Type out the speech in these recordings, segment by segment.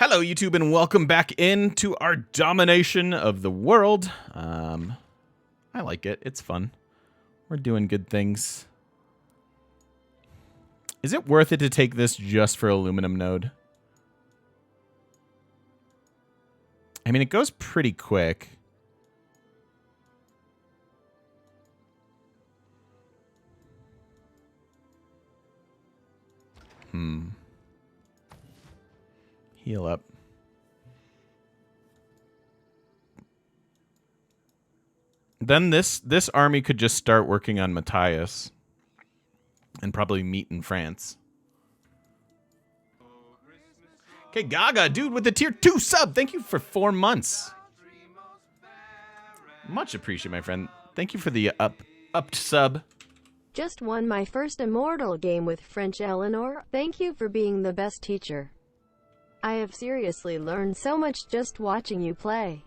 Hello, YouTube, and welcome back into our domination of the world. I like it. It's fun. We're doing good things. Is it worth it to take this just for aluminum node? I mean, it goes pretty quick. Heal up. Then this army could just start working on Matthias and probably meet in France. Okay, Gaga, dude, with the tier 2 sub. Thank you for 4 months. Much appreciated, my friend. Thank you for the upped sub. Just won my first Immortal game with French Eleanor. Thank you for being the best teacher. I have seriously learned so much just watching you play.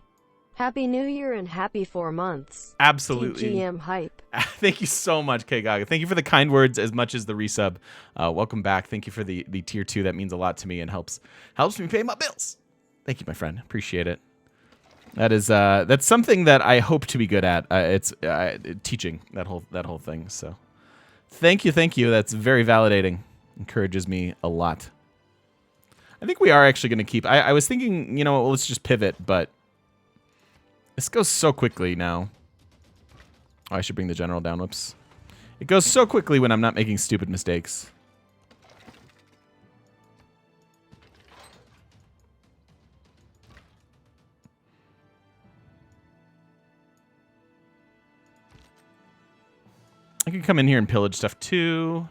Happy New Year and happy 4 months. Absolutely. TGM hype. Thank you so much, K Gaga. Thank you for the kind words as much as the resub. Welcome back. Thank you for the tier 2. That means a lot to me and helps me pay my bills. Thank you, my friend. Appreciate it. That is that's something that I hope to be good at. It's teaching that whole thing. So thank you. That's very validating. Encourages me a lot. I think we are actually going to keep... I was thinking, you know, well, let's just pivot, but this goes so quickly now. Oh, I should bring the general down. Whoops. It goes so quickly when I'm not making stupid mistakes. I can come in here and pillage stuff too.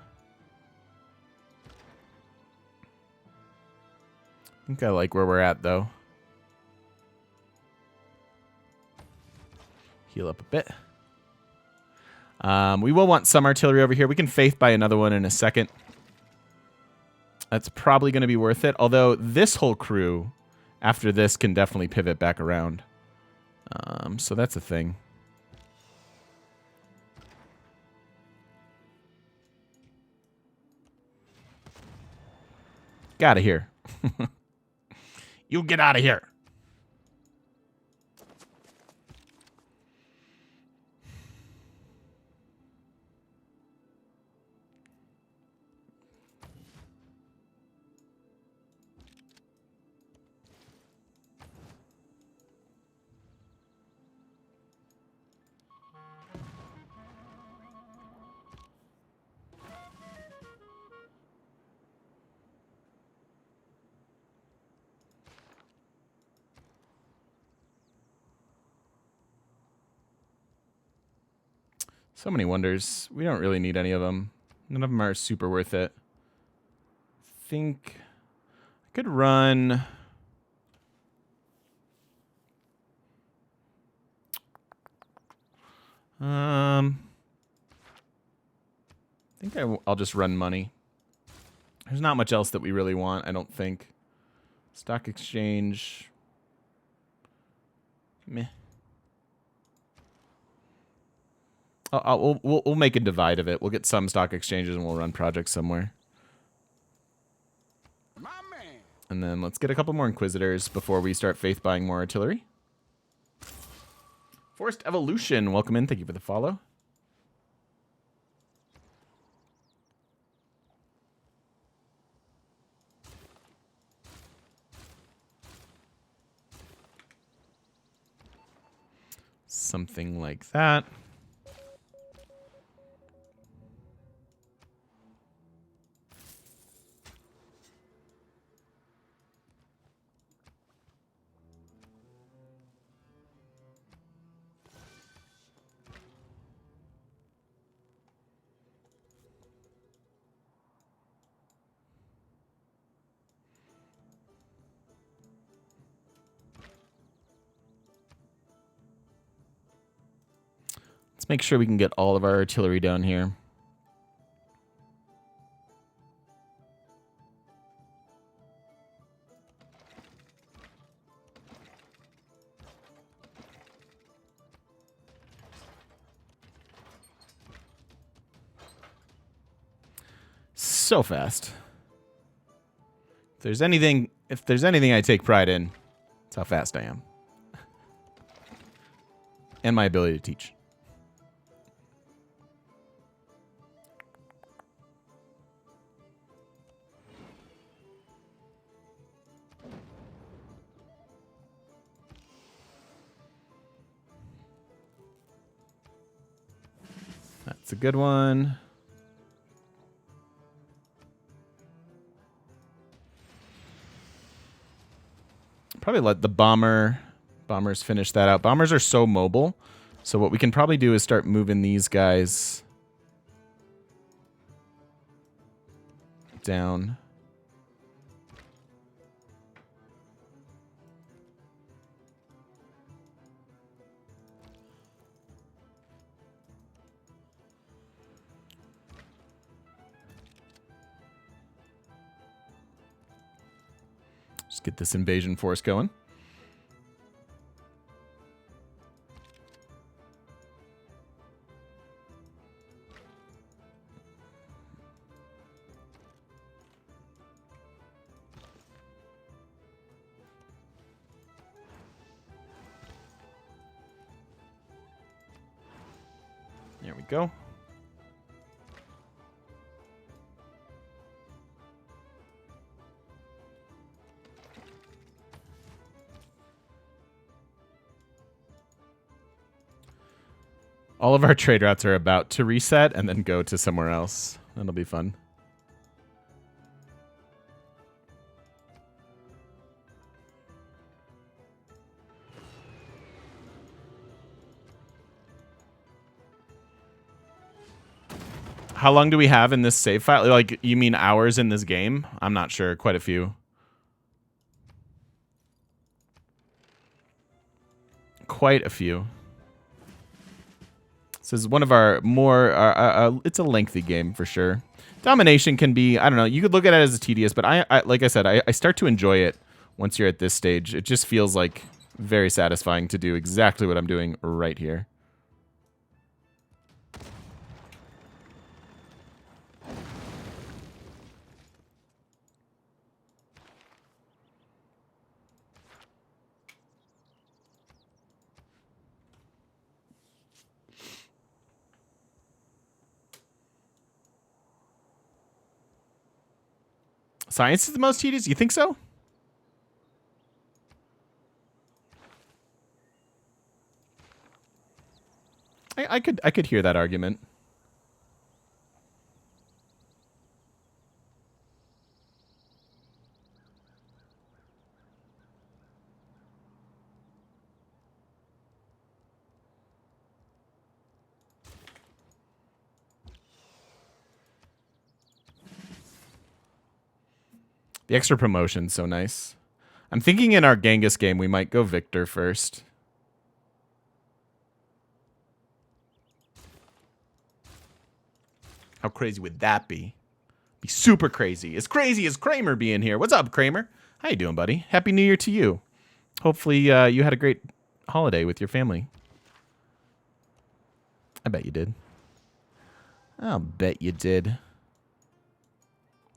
I think I like where we're at, though. Heal up a bit. We will want some artillery over here. We can faith buy another one in a second. That's probably going to be worth it. Although this whole crew, after this, can definitely pivot back around. So that's a thing. Get out of here. You get out of here. So many wonders. We don't really need any of them. None of them are super worth it. I think I could run... I think I'll just run money. There's not much else that we really want, I don't think. Stock exchange. Meh. We'll make a divide of it. We'll get some stock exchanges and we'll run projects somewhere. And then let's get a couple more Inquisitors before we start faith buying more artillery. Forced Evolution, welcome in. Thank you for the follow. Something like that. Let's make sure we can get all of our artillery down here. So fast. If there's anything If there's anything I take pride in, it's how fast I am. And my ability to teach. That's a good one. Probably let the bombers finish that out. Bombers are so mobile. So what we can probably do is start moving these guys down. Just get this invasion force going. There we go. All of our trade routes are about to reset and then go to somewhere else. That'll be fun. How long do we have in this save file? Like, you mean hours in this game? I'm not sure. Quite a few. Quite a few. This is one of our more, it's a lengthy game for sure. Domination can be, I don't know, you could look at it as tedious, but I like I said, I start to enjoy it once you're at this stage. It just feels like very satisfying to do exactly what I'm doing right here. Science is the most tedious? You think so? I could hear that argument. The extra promotion's so nice. I'm thinking in our Genghis game we might go Victor first. How crazy would that be? Be super crazy. As crazy as Kramer being here. What's up, Kramer? How you doing, buddy? Happy New Year to you. Hopefully you had a great holiday with your family. I bet you did. I'll bet you did.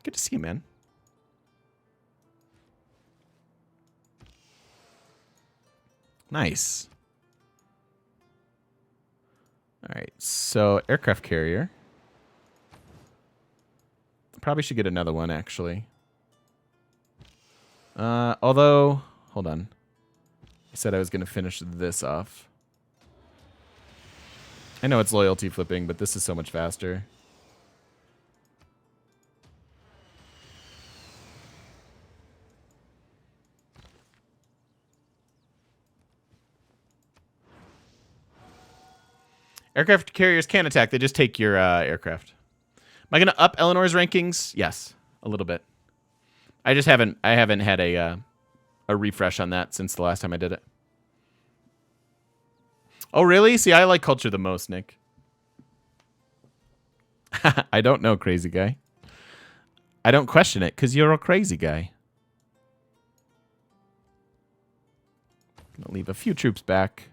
Good to see you, man. Nice. All right, so aircraft carrier. Probably should get another one, actually. Although, hold on. I said I was going to finish this off. I know it's loyalty flipping, but this is so much faster. Aircraft carriers can attack. They just take your aircraft. Am I going to up Eleanor's rankings? Yes, a little bit. I haven't had a refresh on that since the last time I did it. Oh, really? See, I like culture the most, Nick. I don't know, crazy guy. I don't question it because you're a crazy guy. Gonna leave a few troops back.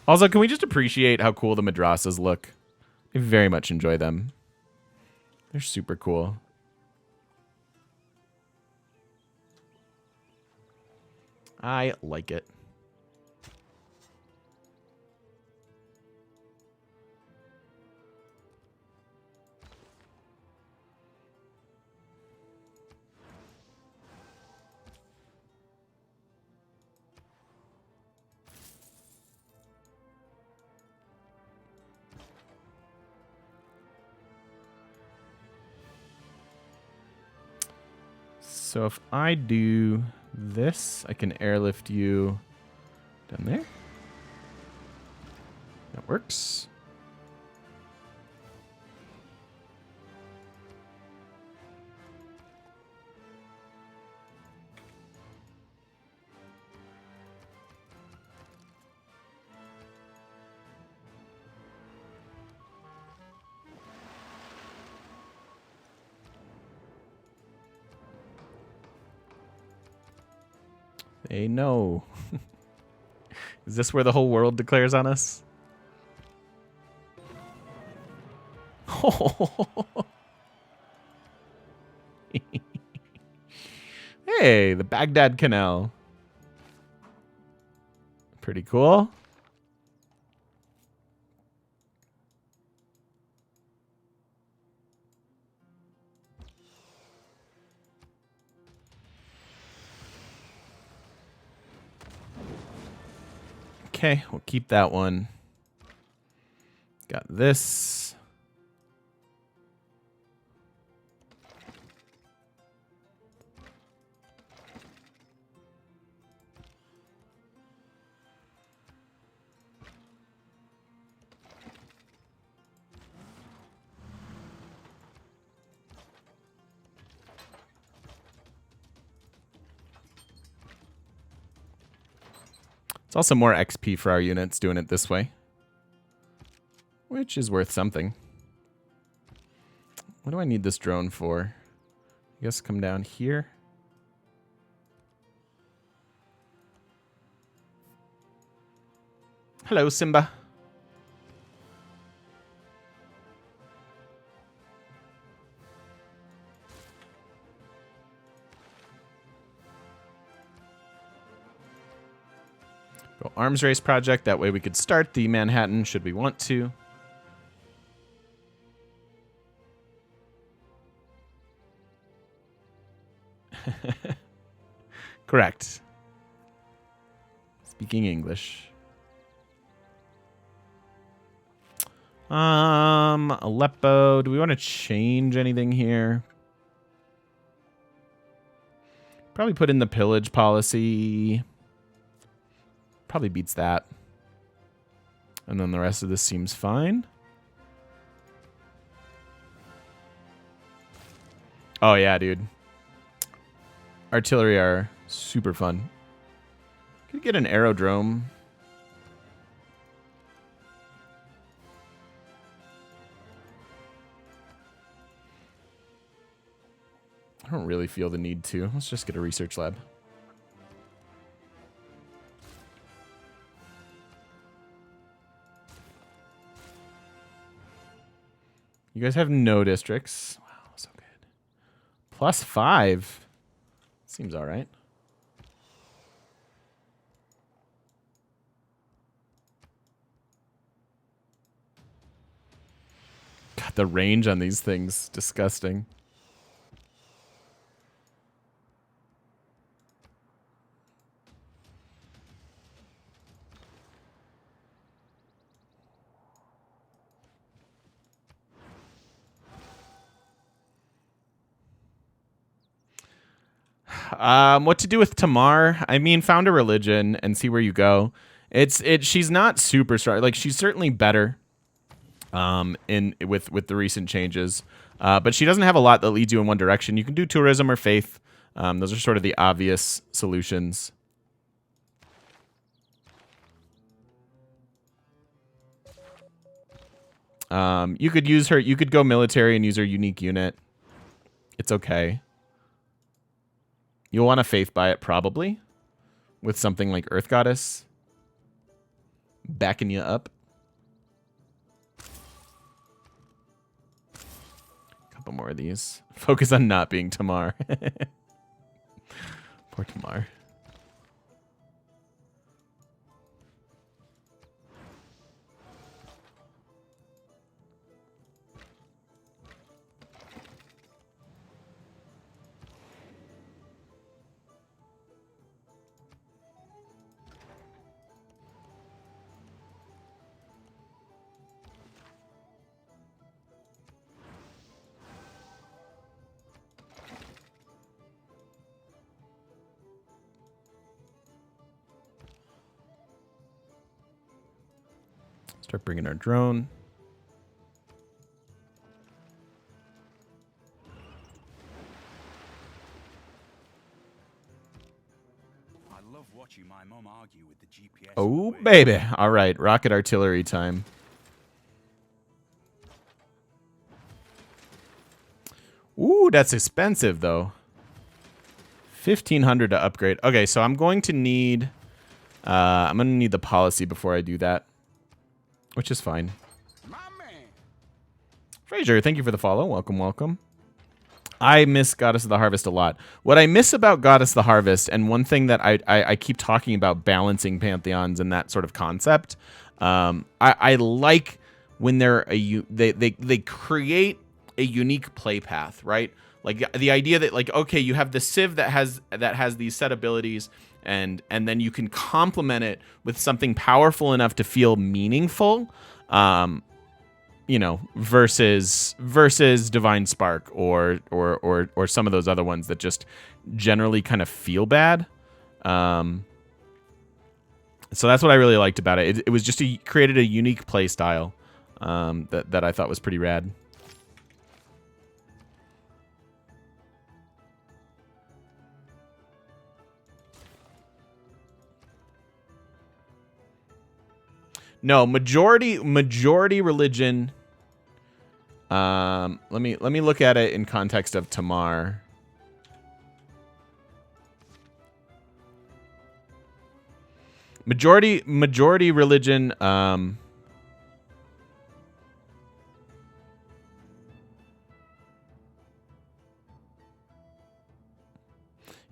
Also, can we just appreciate how cool the madrasas look? I very much enjoy them. They're super cool. I like it. So if I do this, I can airlift you down there. That works. They know. Is this where the whole world declares on us? Hey, the Baghdad Canal. Pretty cool. Okay, we'll keep that one. Got this. It's also more XP for our units doing it this way, which is worth something. What do I need this drone for? I guess come down here. Hello, Simba. Go arms race project. That way we could start the Manhattan should we want to. Correct. Speaking English. Aleppo. Do we want to change anything here? Probably put in the pillage policy. Probably beats that. And then the rest of this seems fine. Oh yeah, dude. Artillery are super fun. Could get an aerodrome. I don't really feel the need to. Let's just get a research lab. You guys have no districts. Wow, so good. +5. Seems all right. God, the range on these things, disgusting. What to do with Tamar? I mean, found a religion and see where you go. She's not super strong. Like, she's certainly better with the recent changes. But she doesn't have a lot that leads you in one direction. You can do tourism or faith. Those are sort of the obvious solutions. You could use her. You could go military and use her unique unit. It's okay. You'll want to faith buy it probably with something like Earth Goddess backing you up. Couple more of these. Focus on not being Tamar. Poor Tamar. Start bringing our drone. I love watching my mom argue with the GPS. Oh, baby. All right, rocket artillery time. Ooh, that's expensive, though. 1,500 to upgrade. Okay, so I'm going to need... I'm going to need the policy before I do that, which is fine. My man. Fraser, thank you for the follow. Welcome, welcome. I miss Goddess of the Harvest a lot. What I miss about Goddess of the Harvest, and one thing that I keep talking about balancing pantheons and that sort of concept, I like when they create a unique play path, right? Like the idea that, like, okay, you have the Civ that has these set abilities, and then you can complement it with something powerful enough to feel meaningful. You know, versus Divine Spark or some of those other ones that just generally kind of feel bad. So that's what I really liked about it. It was just created a unique play style that I thought was pretty rad. No, majority religion. Let me look at it in context of Tamar. Majority religion.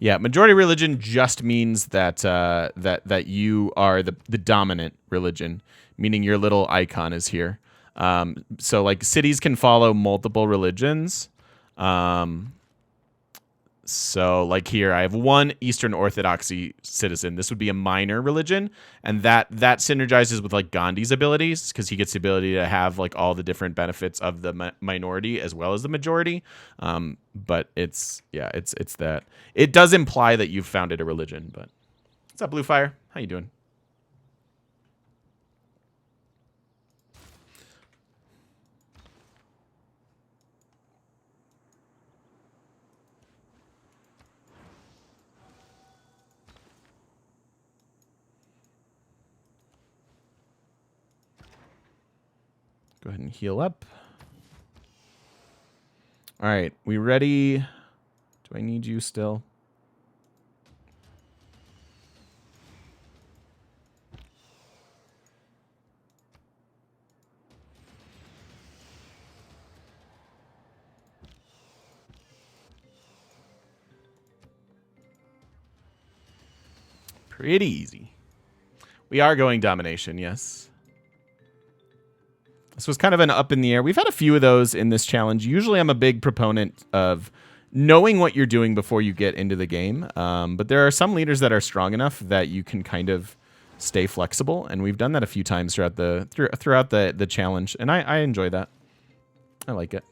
Yeah, majority religion just means that that you are the dominant religion, meaning your little icon is here. So like cities can follow multiple religions. So like here I have one Eastern Orthodoxy citizen. This would be a minor religion, and that synergizes with like Gandhi's abilities because he gets the ability to have like all the different benefits of the minority as well as the majority. But it's that it does imply that you've founded a religion. But what's up, Bluefire? How you doing? Go ahead and heal up. All right, we ready? Do I need you still? Pretty easy. We are going domination, yes. This was kind of an up in the air. We've had a few of those in this challenge. Usually I'm a big proponent of knowing what you're doing before you get into the game. But there are some leaders that are strong enough that you can kind of stay flexible. And we've done that a few times throughout the challenge. And I enjoy that. I like it.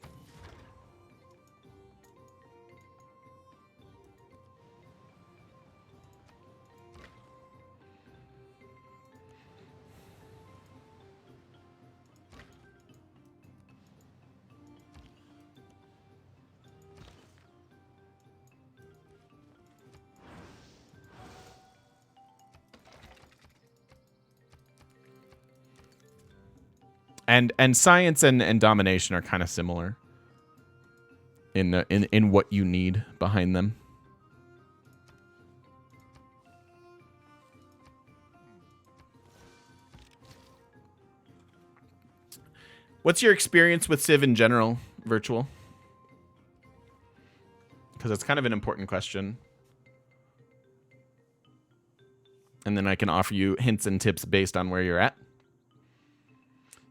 And science and domination are kind of similar in what you need behind them. What's your experience with Civ in general, Virtual? Because it's kind of an important question. And then I can offer you hints and tips based on where you're at.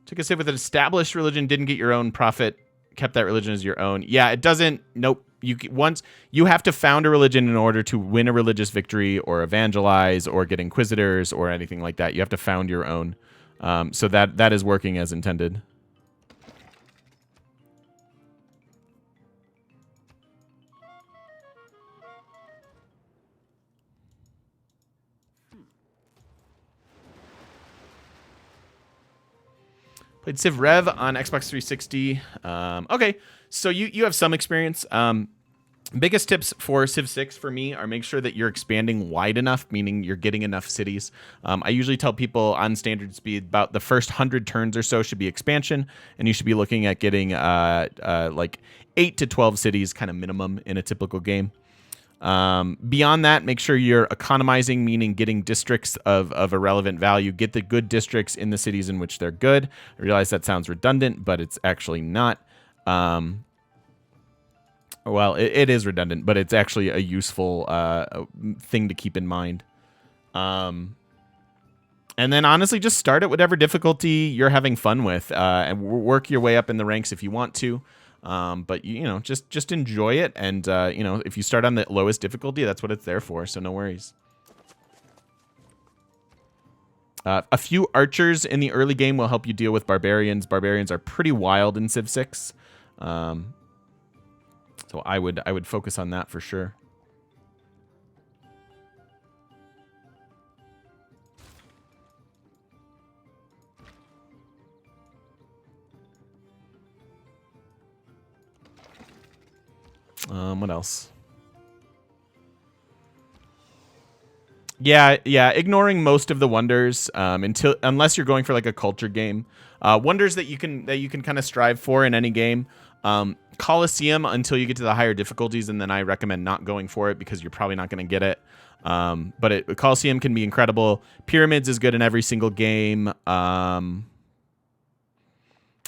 Took a Civ with an established religion, didn't get your own prophet, kept that religion as your own. Yeah, it doesn't. Nope. You have to found a religion in order to win a religious victory or evangelize or get inquisitors or anything like that. You have to found your own. So that is working as intended. Played Civ Rev on Xbox 360. Okay, so you have some experience. Biggest tips for Civ 6 for me are make sure that you're expanding wide enough, meaning you're getting enough cities. I usually tell people on standard speed about the first 100 turns or so should be expansion, and you should be looking at getting like 8 to 12 cities kind of minimum in a typical game. Beyond that, make sure you're economizing, meaning getting districts of a relevant value. Get the good districts in the cities in which they're good. I realize that sounds redundant, but it's actually not. Well, it is redundant, but it's actually a useful thing to keep in mind. And then honestly, just start at whatever difficulty you're having fun with, and work your way up in the ranks if you want to. But just enjoy it, and if you start on the lowest difficulty, that's what it's there for. So no worries. A few archers in the early game will help you deal with barbarians. Barbarians are pretty wild in Civ 6. So I would focus on that for sure. What else? Yeah, ignoring most of the wonders unless you're going for like a culture game. Wonders that you can kind of strive for in any game. Colosseum until you get to the higher difficulties, and then I recommend not going for it because you're probably not going to get it. But Colosseum can be incredible. Pyramids is good in every single game. If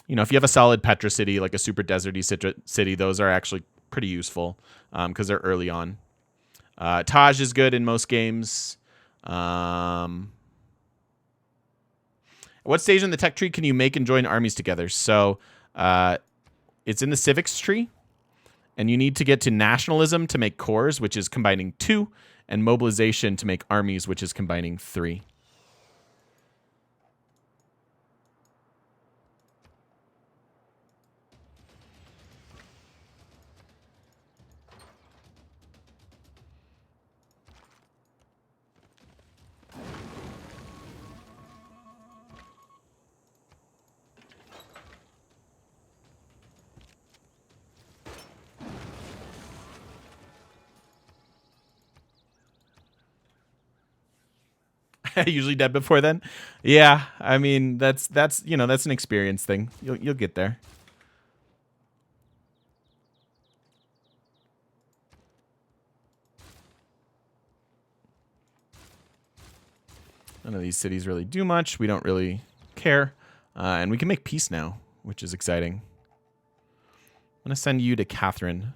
you have a solid Petra city, like a super deserty city, those are actually pretty useful because they're early on. Taj is good in most games. What stage in the tech tree can you make and join armies together? So it's in the civics tree, and you need to get to nationalism to make cores, which is combining 2, and mobilization to make armies, which is combining 3. Usually dead before then. Yeah, I mean that's an experience thing. You'll get there. None of these cities really do much. We don't really care, and we can make peace now, which is exciting. I'm gonna send you to Catherine.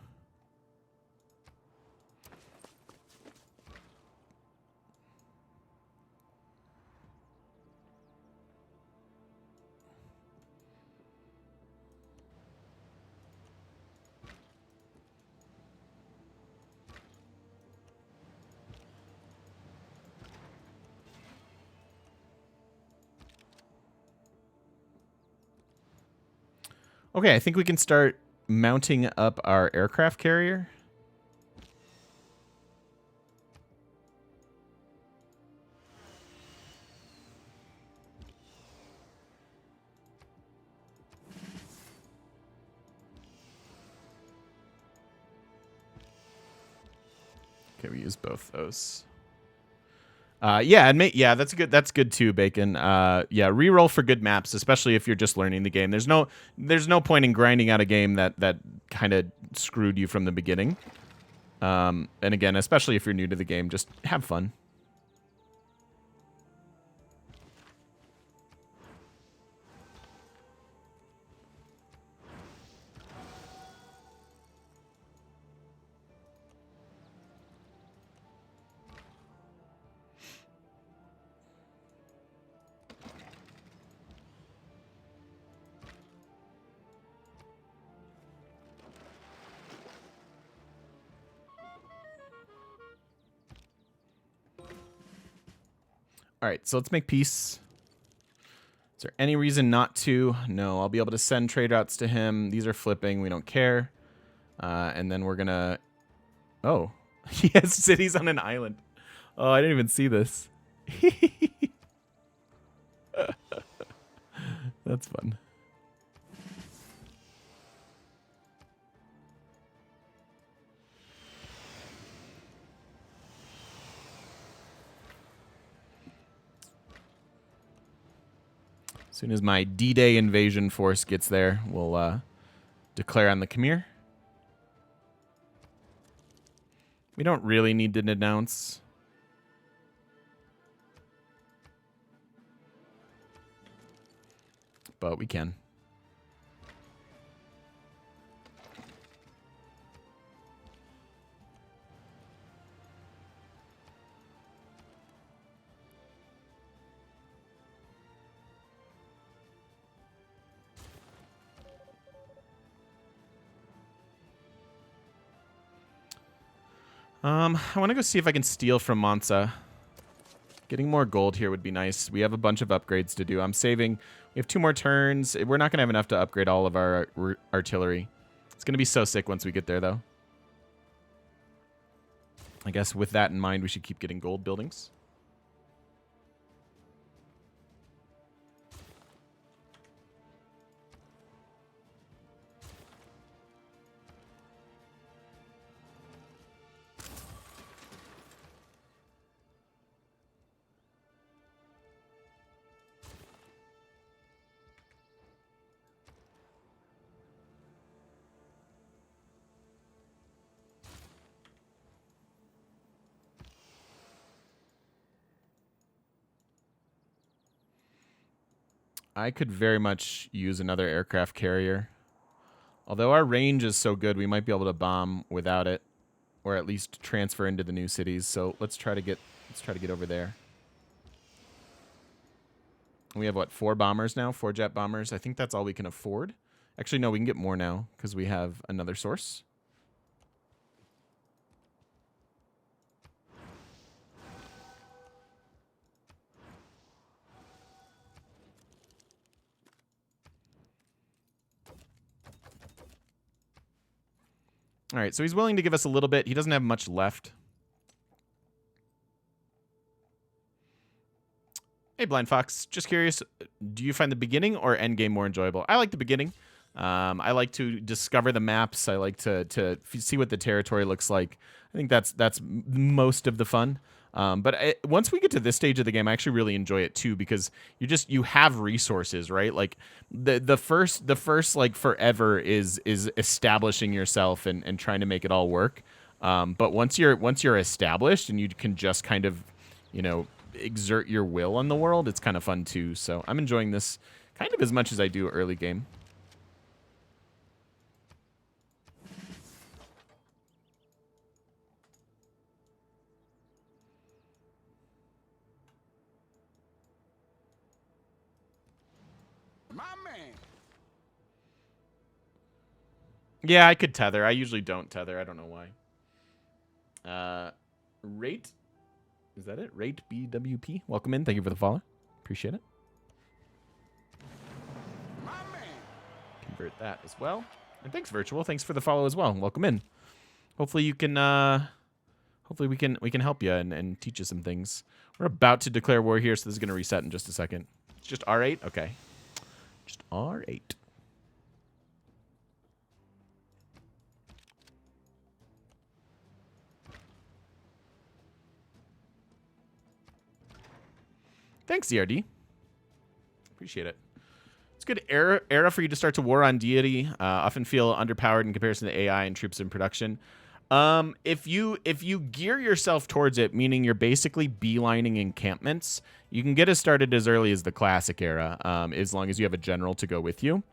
Okay, I think we can start mounting up our aircraft carrier. Okay, we use both those. That's good. That's good too, Bacon. Reroll for good maps, especially if you're just learning the game. There's no point in grinding out a game that kind of screwed you from the beginning. And again, especially if you're new to the game, just have fun. All right, so let's make peace. Is there any reason not to? No, I'll be able to send trade routes to him. These are flipping. We don't care. And then we're going to... Oh, he has cities on an island. Oh, I didn't even see this. That's fun. soon as my D-Day invasion force gets there, we'll declare on the Khmer. We don't really need to announce. But we can. I want to go see if I can steal from Mansa. Getting more gold here would be nice. We have a bunch of upgrades to do. I'm saving. We have 2 more turns. We're not going to have enough to upgrade all of our artillery. It's going to be so sick once we get there, though. I guess with that in mind, we should keep getting gold buildings. I could very much use another aircraft carrier. Although our range is so good, we might be able to bomb without it, or at least transfer into the new cities. So let's try to get over there. We have what, 4 bombers now, 4 jet bombers. I think that's all we can afford. Actually, no, we can get more now because we have another source. All right, so he's willing to give us a little bit. He doesn't have much left. Hey, Blind Fox. Just curious, do you find the beginning or end game more enjoyable? I like the beginning. I like to discover the maps. I like to see what the territory looks like. I think that's most of the fun. But once we get to this stage of the game, I actually really enjoy it too because you have resources, right? Like the first like forever is establishing yourself and trying to make it all work. But once you're established and you can just kind of, exert your will on the world, it's kind of fun too. So I'm enjoying this kind of as much as I do early game. My man. Yeah, I could tether. I usually don't tether. I don't know why. Rate. Is that it? Rate BWP. Welcome in. Thank you for the follow. Appreciate it. My man. Convert that as well. And thanks, Virtual. Thanks for the follow as well. Welcome in. Hopefully you can hopefully we can help you and teach you some things. We're about to declare war here, so this is gonna reset in just a second. It's just R8? Okay. Just R8. Thanks, ZRD. Appreciate it. It's a good era for you to start to war on Deity. Often feel underpowered in comparison to AI and troops in production. If you gear yourself towards it, meaning you're basically beelining encampments, you can get us started as early as the classic era, as long as you have a general to go with you.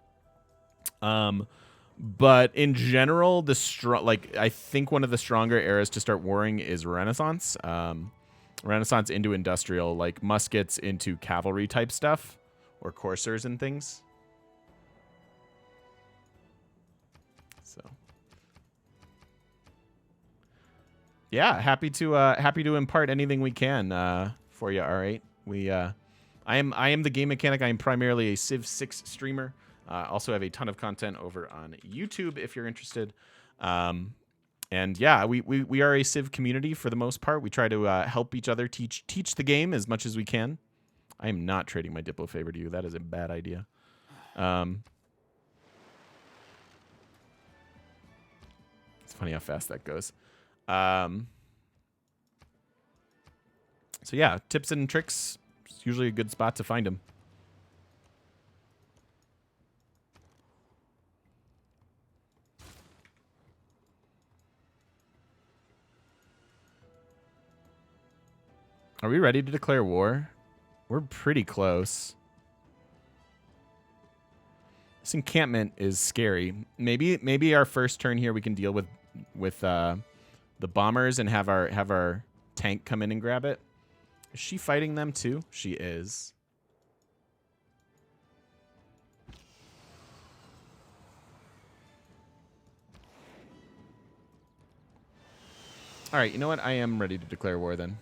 But in general, I think one of the stronger eras to start warring is Renaissance. Renaissance into industrial, like muskets into cavalry type stuff, or coursers and things. So, yeah, happy to impart anything we can for you. All right, I am the game mechanic. I am primarily a Civ 6 streamer. Also have a ton of content over on YouTube if you're interested. And yeah, we are a Civ community for the most part. We try to help each other teach the game as much as we can. I am not trading my Diplo favor to you. That is a bad idea. It's funny how fast that goes. So yeah, tips and tricks. It's usually a good spot to find them. Are we ready to declare war? We're pretty close. This encampment is scary. Maybe our first turn here we can deal with the bombers and have our tank come in and grab it. Is she fighting them too? She is. All right, you know what? I am ready to declare war then.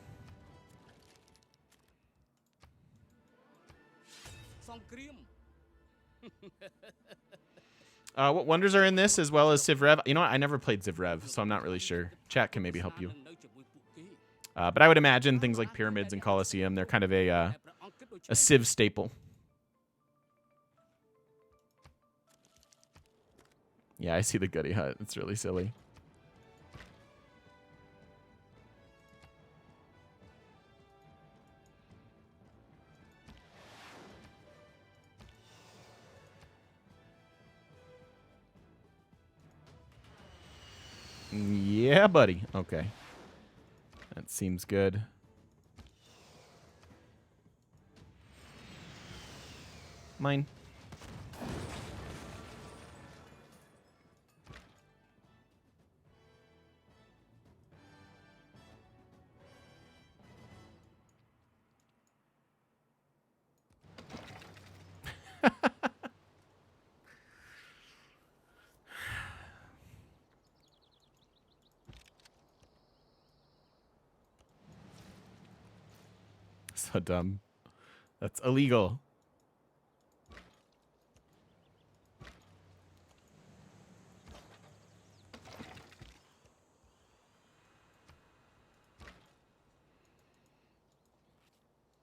What wonders are in this as well as Civ Rev? You know what? I never played Civ Rev, so I'm not really sure. Chat can maybe help you. But I would imagine things like pyramids and Colosseum, they're kind of a Civ staple. Yeah, I see the Goody Hut. It's really silly. Yeah, buddy. Okay. That seems good. Mine. So dumb. That's illegal.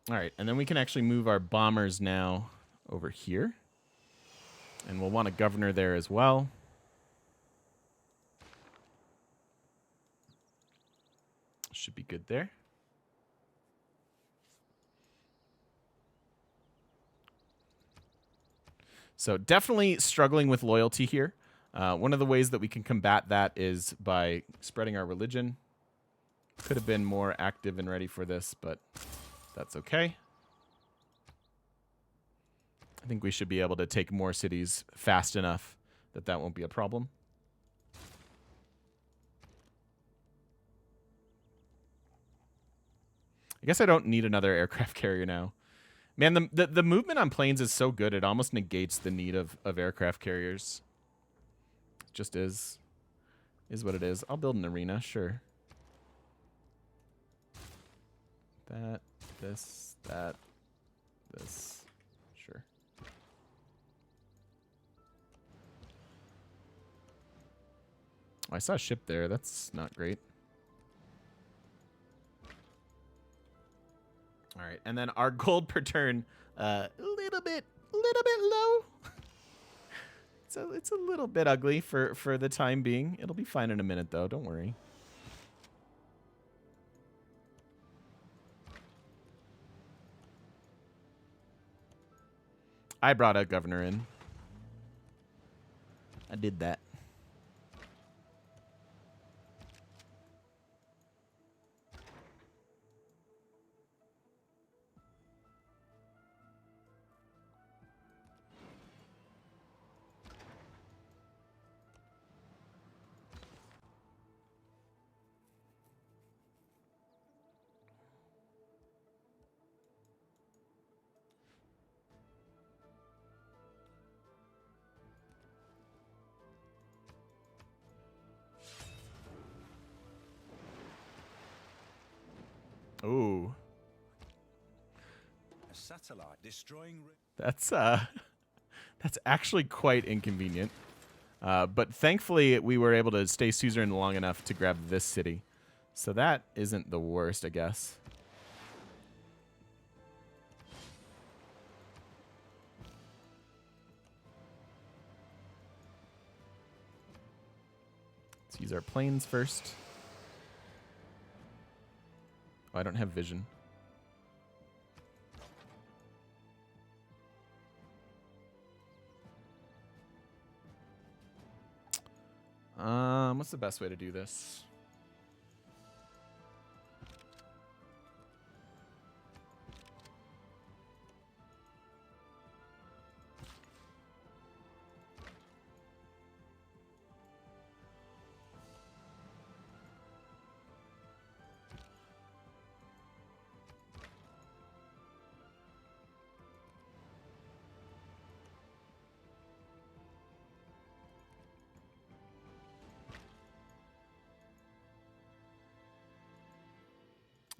All right, and then we can actually move our bombers now over here. And we'll want a governor there as well. Should be good there. So definitely struggling with loyalty here. One of the ways that we can combat that is by spreading our religion. Could have been more active and ready for this, but that's okay. I think we should be able to take more cities fast enough that that won't be a problem. I guess I don't need another aircraft carrier now. Man, the movement on planes is so good, it almost negates the need of aircraft carriers. It just is what it is. I'll build an arena, sure. That, this, sure. Oh, I saw a ship there. That's not great. All right, and then our gold per turn, a little bit low. So it's a little bit ugly for the time being. It'll be fine in a minute, though. Don't worry. I brought a governor in. I did that. Ooh. A satellite destroying. That's actually quite inconvenient. But thankfully we were able to stay suzerain long enough to grab this city. So that isn't the worst, I guess. Let's use our planes first. Oh, I don't have vision. What's the best way to do this?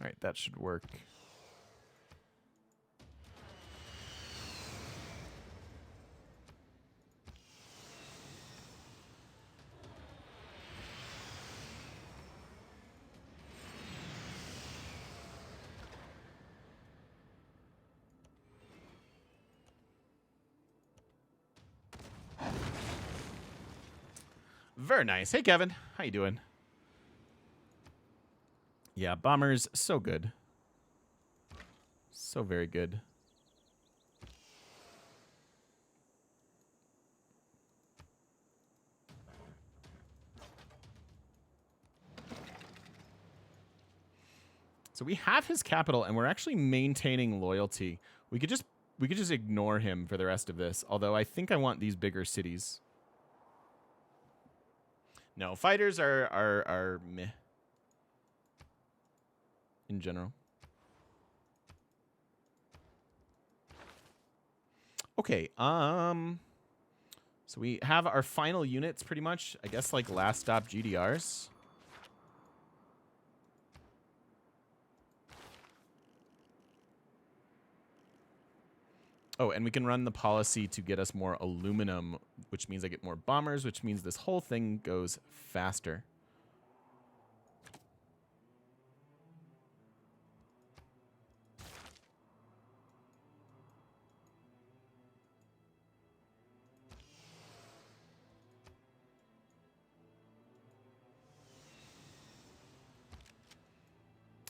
All right, that should work. Very nice. Hey, Kevin. How you doing? Yeah, bombers, so good. So very good. So we have his capital, and we're actually maintaining loyalty. We could just ignore him for the rest of this. Although I think I want these bigger cities. No, fighters are meh in general. Okay, so we have our final units pretty much. I guess like last stop GDRs. Oh, and we can run the policy to get us more aluminum, which means I get more bombers, which means this whole thing goes faster.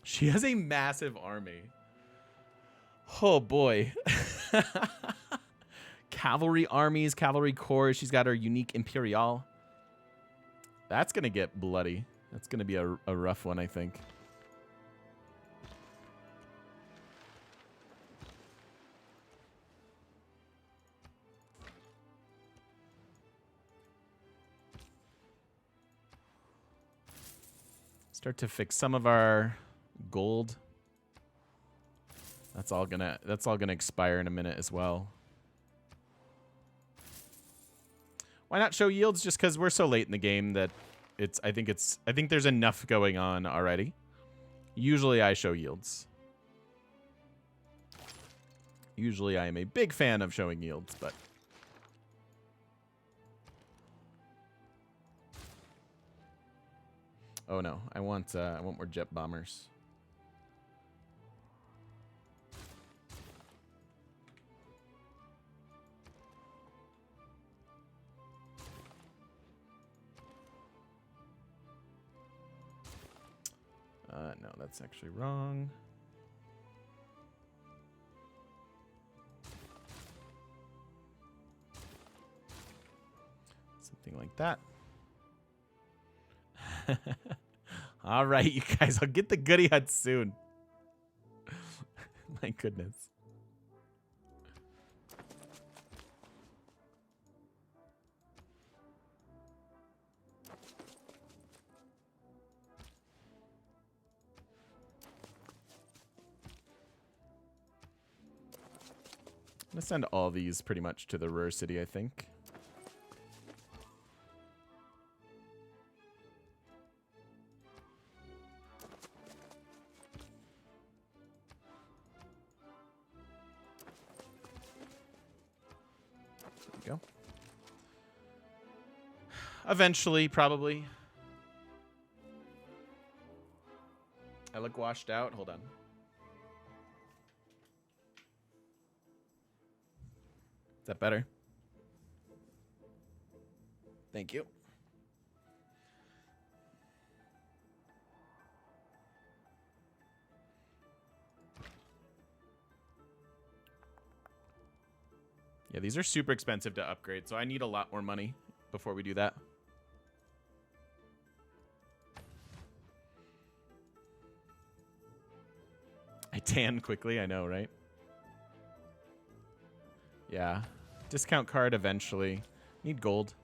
She has a massive army. Oh, boy. Cavalry armies, cavalry corps. She's got her unique Imperial. That's going to get bloody. That's going to be a rough one, I think. Start to fix some of our gold. That's all gonna expire in a minute as well. Why not show yields? Just because we're so late in the game that I think there's enough going on already. Usually I show yields. Usually I am a big fan of showing yields, but oh no, I want more jet bombers. No, that's actually wrong. Something like that. All right, you guys, I'll get the goodie hut soon. My goodness. I'm going to send all these pretty much to the Ruhr City, I think. There we go. Eventually, probably. I look washed out. Hold on. Is that better? Thank you. Yeah, these are super expensive to upgrade, so I need a lot more money before we do that. I tan quickly, I know, right? Yeah. Discount card eventually. Need gold.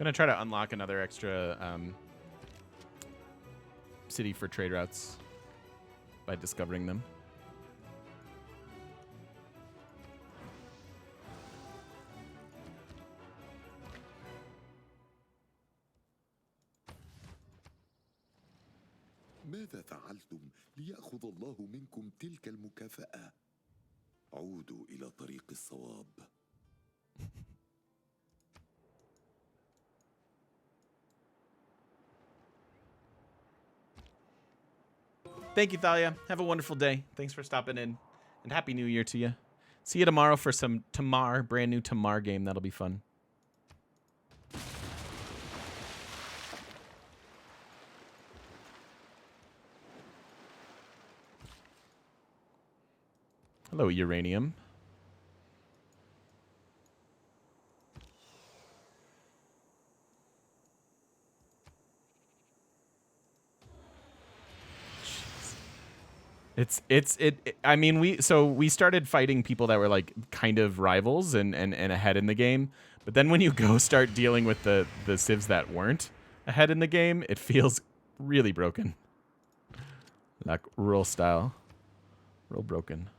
Gonna try to unlock another extra city for trade routes by discovering them. ماذا فعلتم ليأخذ الله منكم تلك المكافأة؟ عودوا إلى طريق الصواب. Thank you, Thalia. Have a wonderful day. Thanks for stopping in. And Happy New Year to you. See you tomorrow for some Tamar, brand new Tamar game. That'll be fun. Hello, uranium. I mean, we started fighting people that were like kind of rivals and ahead in the game, but then when you go start dealing with the civs that weren't ahead in the game, it feels really broken. Like real style. Real broken.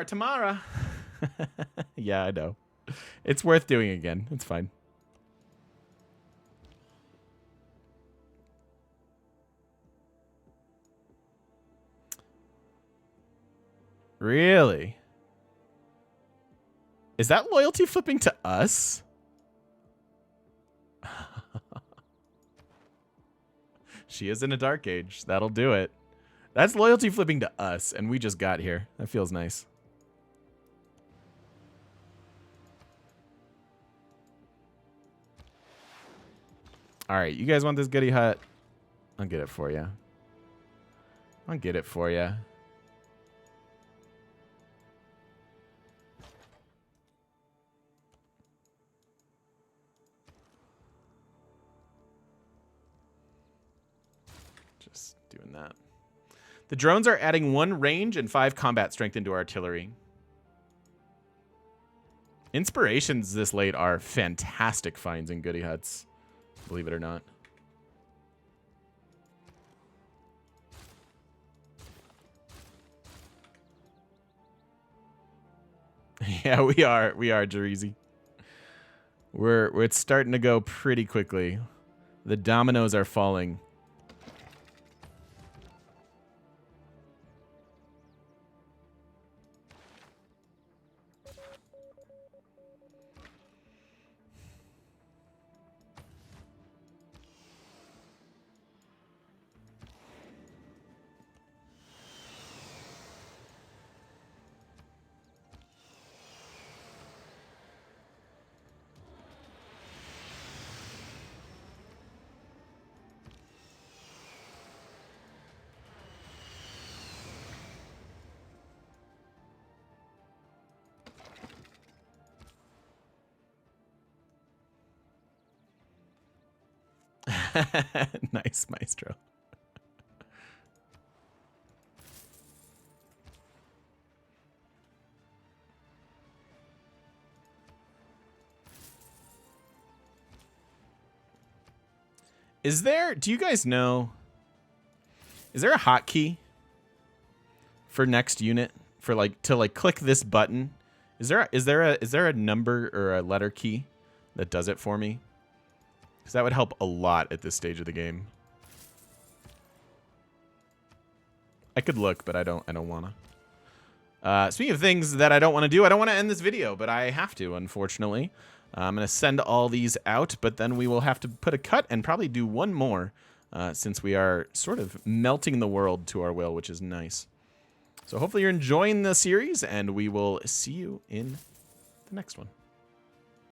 Tamara. Yeah, I know. It's worth doing again. It's fine. Really? Is that loyalty flipping to us? She is in a dark age. That'll do it. That's loyalty flipping to us, and we just got here. That feels nice. All right, you guys want this goody hut? I'll get it for you. I'll get it for you. Just doing that. The drones are adding 1 range and 5 combat strength into artillery. Inspirations this late are fantastic finds in goody huts. Believe it or not. Yeah, we are, Jarizi. It's starting to go pretty quickly. The dominoes are falling. Nice, Maestro. Is there, do you guys know, is there a hotkey for next unit for like to like click this button? Is there a number or a letter key that does it for me? Because that would help a lot at this stage of the game. I could look, but I don't wanna. Speaking of things that I don't want to do, I don't want to end this video, but I have to, unfortunately. I'm going to send all these out, but then we will have to put a cut and probably do one more since we are sort of melting the world to our will, which is nice. So hopefully you're enjoying the series, and we will see you in the next one.